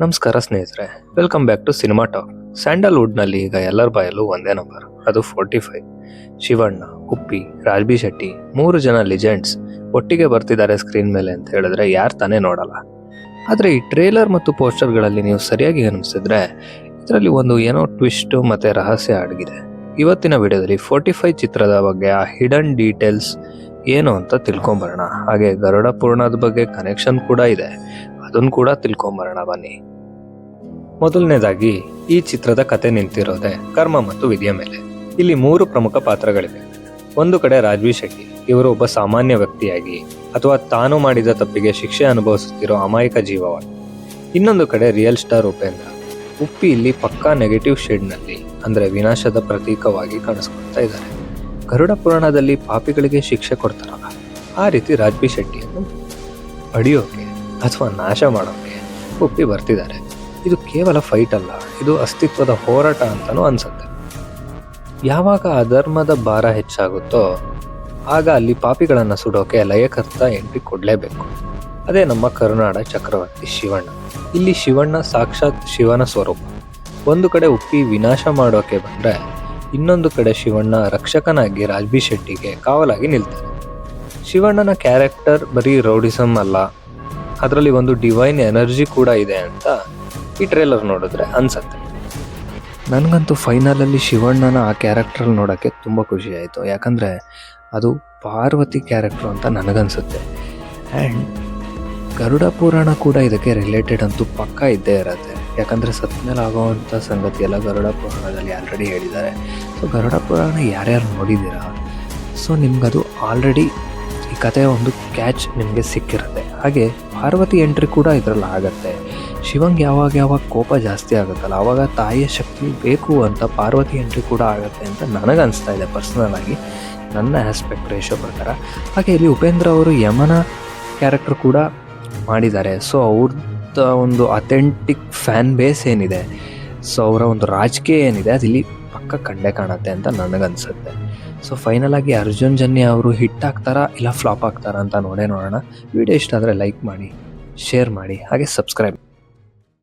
ನಮಸ್ಕಾರ ಸ್ನೇಹಿತರೆ, welcome back to cinema talk. ಸ್ಯಾಂಡಲ್ವುಡ್ನಲ್ಲಿ ಈಗ ಎಲ್ಲರ ಬಾಯಲ್ಲೂ ಒಂದೇ ನಂಬರ್, ಅದು 45. ಶಿವಣ್ಣ, ಉಪ್ಪಿ, ರಾಜ್ಬಿ ಶೆಟ್ಟಿ 3 ಜನ ಲಿಜೆಂಡ್ಸ್ ಒಟ್ಟಿಗೆ ಬರ್ತಿದ್ದಾರೆ ಸ್ಕ್ರೀನ್ ಮೇಲೆ ಅಂತ ಹೇಳಿದ್ರೆ ಯಾರು ತಾನೇ ನೋಡಲ್ಲ. ಆದರೆ ಈ ಟ್ರೇಲರ್ ಮತ್ತು ಪೋಸ್ಟರ್ಗಳಲ್ಲಿ ನೀವು ಸರಿಯಾಗಿ ಗಮನಿಸಿದ್ರೆ ಇದರಲ್ಲಿ ಒಂದು ಏನೋ ಟ್ವಿಸ್ಟ್ ಮತ್ತೆ ರಹಸ್ಯ ಅಡಗಿದೆ. ಇವತ್ತಿನ ವಿಡಿಯೋದಲ್ಲಿ 45 ಚಿತ್ರದ ಬಗ್ಗೆ ಆ ಹಿಡನ್ ಡೀಟೇಲ್ಸ್ ಏನು ಅಂತ ತಿಳ್ಕೊಂಬರೋಣ. ಹಾಗೆ ಗರುಡ ಪುರಾಣದ ಬಗ್ಗೆ ಕನೆಕ್ಷನ್ ಕೂಡ ಇದೆ, ಅದನ್ನು ಕೂಡ ತಿಳ್ಕೊಂಬರೋಣ ಬನ್ನಿ. ಮೊದಲನೇದಾಗಿ ಈ ಚಿತ್ರದ ಕತೆ ನಿಂತಿರೋದೆ ಕರ್ಮ ಮತ್ತು ವಿಧಿಯ ಮೇಲೆ. ಇಲ್ಲಿ 3 ಪ್ರಮುಖ ಪಾತ್ರಗಳಿವೆ. ಒಂದು ಕಡೆ ರಾಜ್ಬಿ ಶೆಟ್ಟಿ, ಇವರು ಒಬ್ಬ ಸಾಮಾನ್ಯ ವ್ಯಕ್ತಿಯಾಗಿ ಅಥವಾ ತಾನು ಮಾಡಿದ ತಪ್ಪಿಗೆ ಶಿಕ್ಷೆ ಅನುಭವಿಸುತ್ತಿರೋ ಅಮಾಯಕ ಜೀವವಾಗಿ. ಇನ್ನೊಂದು ಕಡೆ ರಿಯಲ್ ಸ್ಟಾರ್ ಉಪೇಂದ್ರ. ಉಪ್ಪಿ ಇಲ್ಲಿ ಪಕ್ಕಾ ನೆಗೆಟಿವ್ ಶೇಡ್ನಲ್ಲಿ ಅಂದ್ರೆ ವಿನಾಶದ ಪ್ರತೀಕವಾಗಿ ಕಾಣಿಸ್ಕೊಳ್ತಾ ಇದ್ದಾರೆ. ಗರುಡ ಪುರಾಣದಲ್ಲಿ ಪಾಪಿಗಳಿಗೆ ಶಿಕ್ಷೆ ಕೊಡ್ತಾರಲ್ಲ, ಆ ರೀತಿ ರಾಜ್ಬಿ ಶೆಟ್ಟಿಯನ್ನು ಪಡೆಯೋಕೆ ಅಥವಾ ನಾಶ ಮಾಡೋಕೆ ಉಪ್ಪಿ ಬರ್ತಿದ್ದಾರೆ. ಇದು ಕೇವಲ ಫೈಟ್ ಅಲ್ಲ, ಇದು ಅಸ್ತಿತ್ವದ ಹೋರಾಟ ಅಂತಾನೂ ಅನ್ಸುತ್ತೆ. ಯಾವಾಗ ಅಧರ್ಮದ ಭಾರ ಹೆಚ್ಚಾಗುತ್ತೋ ಆಗ ಅಲ್ಲಿ ಪಾಪಿಗಳನ್ನು ಸುಡೋಕೆ ಲಯಕರ್ತ ಎಂಟ್ರಿ ಕೊಡಲೇಬೇಕು. ಅದೇ ನಮ್ಮ ಕರುನಾಡ ಚಕ್ರವರ್ತಿ ಶಿವಣ್ಣ. ಇಲ್ಲಿ ಶಿವಣ್ಣ ಸಾಕ್ಷಾತ್ ಶಿವನ ಸ್ವರೂಪ. ಒಂದು ಕಡೆ ಉಪ್ಪಿ ವಿನಾಶ ಮಾಡೋಕೆ ಬಂದರೆ, ಇನ್ನೊಂದು ಕಡೆ ಶಿವಣ್ಣ ರಕ್ಷಕನಾಗಿ ರಾಜ್ಬಿ ಶೆಟ್ಟಿಗೆ ಕಾವಲಾಗಿ ನಿಲ್ತಾರೆ. ಶಿವಣ್ಣನ ಕ್ಯಾರೆಕ್ಟರ್ ಬರೀ ರೌಡಿಸಮ್ ಅಲ್ಲ, ಅದರಲ್ಲಿ ಒಂದು ಡಿವೈನ್ ಎನರ್ಜಿ ಕೂಡ ಇದೆ ಅಂತ ಈ ಟ್ರೇಲರ್ ನೋಡಿದ್ರೆ ಅನ್ಸತ್ತೆ. ನನಗಂತೂ ಫೈನಲಲ್ಲಿ ಶಿವಣ್ಣನ ಆ ಕ್ಯಾರೆಕ್ಟರ್ ನೋಡೋಕ್ಕೆ ತುಂಬ ಖುಷಿ ಆಯಿತು. ಯಾಕಂದರೆ ಅದು ಪಾರ್ವತಿ ಕ್ಯಾರೆಕ್ಟರ್ ಅಂತ ನನಗನ್ಸುತ್ತೆ. ಆ್ಯಂಡ್ ಗರುಡ ಪುರಾಣ ಕೂಡ ಇದಕ್ಕೆ ರಿಲೇಟೆಡ್ ಅಂತೂ ಪಕ್ಕ ಇದ್ದೇ ಇರುತ್ತೆ. ಯಾಕಂದರೆ ಸತ್ಮೇಲೆ ಆಗೋವಂಥ ಸಂಗತಿ ಎಲ್ಲ ಗರುಡ ಪುರಾಣದಲ್ಲಿ ಆಲ್ರೆಡಿ ಹೇಳಿದ್ದಾರೆ. ಸೊ ಗರುಡ ಪುರಾಣ ಯಾರ್ಯಾರು ನೋಡಿದ್ದೀರಾ, ಸೊ ನಿಮ್ಗದು ಆಲ್ರೆಡಿ ಈ ಕಥೆಯ ಒಂದು ಕ್ಯಾಚ್ ನಿಮಗೆ ಸಿಕ್ಕಿರುತ್ತೆ. ಹಾಗೆ ಪಾರ್ವತಿ ಎಂಟ್ರಿ ಕೂಡ ಇದರಲ್ಲಿ ಆಗುತ್ತೆ. ಶಿವಂಗೆ ಯಾವಾಗ ಕೋಪ ಜಾಸ್ತಿ ಆಗುತ್ತಲ್ಲ, ಆವಾಗ ತಾಯಿಯ ಶಕ್ತಿ ಬೇಕು ಅಂತ ಪಾರ್ವತಿ ಎಂಟ್ರಿ ಕೂಡ ಆಗುತ್ತೆ ಅಂತ ನನಗನ್ನಿಸ್ತಾ ಇದೆ ಪರ್ಸ್ನಲ್ ಆಗಿ, ನನ್ನ ಆಸ್ಪೆಕ್ಟ್ ರೇಷೋ ಪ್ರಕಾರ. ಹಾಗೆ ಇಲ್ಲಿ ಉಪೇಂದ್ರ ಅವರು ಯಮನ ಕ್ಯಾರೆಕ್ಟರ್ ಕೂಡ ಮಾಡಿದ್ದಾರೆ. ಸೊ ಅವ್ರದ್ದು ಒಂದು ಅಥೆಂಟಿಕ್ ಫ್ಯಾನ್ ಬೇಸ್ ಏನಿದೆ, ಸೊ ಅವರ ಒಂದು ರಾಜಕೀಯ ಏನಿದೆ ಅದಿಲ್ಲಿ ಪಕ್ಕ ಕಂಡೇ ಕಾಣುತ್ತೆ ಅಂತ ನನಗನ್ಸುತ್ತೆ. ಸೊ ಫೈನಲ್ ಆಗಿ ಅರ್ಜುನ್ ಜನ್ಯ ಅವರು ಹಿಟ್ ಆಗ್ತಾರಾ ಇಲ್ಲ ಫ್ಲಾಪ್ ಆಗ್ತಾರಾ ಅಂತ ನೋಡೋಣ. ವಿಡಿಯೋ ಇಷ್ಟ ಆದರೆ ಲೈಕ್ ಮಾಡಿ, ಶೇರ್ ಮಾಡಿ, ಹಾಗೆ ಸಬ್ಸ್ಕ್ರೈಬ್.